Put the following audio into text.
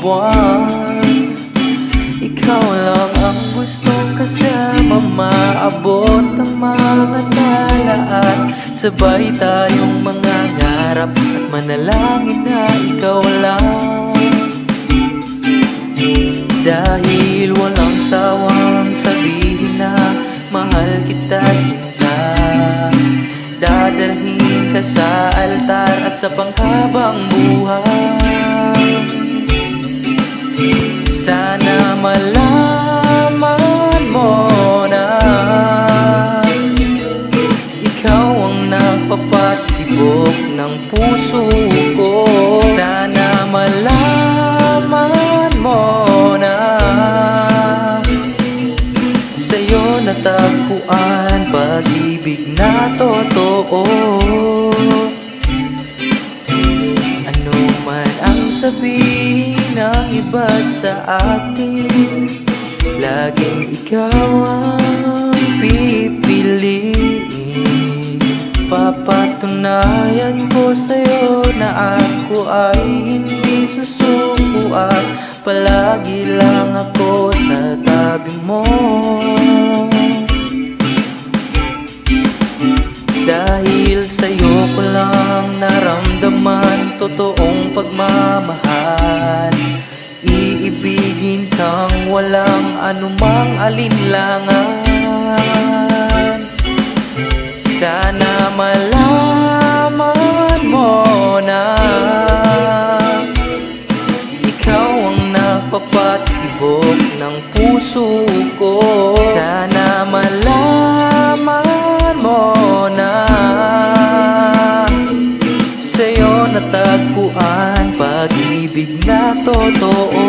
buwan. Ikaw lang ang gustong kasama, maabot ang mga talaan. Sabay tayong mangangarap at manalangin na ikaw lang. Dahil walang sawang sabihin na mahal kita, sinta. Dadalhin ka sa altar at sa panghabang buhay. Sana malaman mo na ikaw ang nagpapatibok ng puso ko. Sana malaman mo na sa'yo natagpuan pag-ibig na totoo. Ano man ang sabihin ng iba sa atin, laging ikaw ang pipiliin. Papatunayan ko sa'yo na ako ay hindi susuko at palagi lang ako sa tabi mo. Dahil sa'yo ko lang naramdaman totoong pagmamahal. Iibigin kang walang anumang alinlangan. Sana malaman mo na ikaw ang nagpapatibok ng puso ko. Sana malaman mo na sa'yo natagpuan pag-ibig na totoo.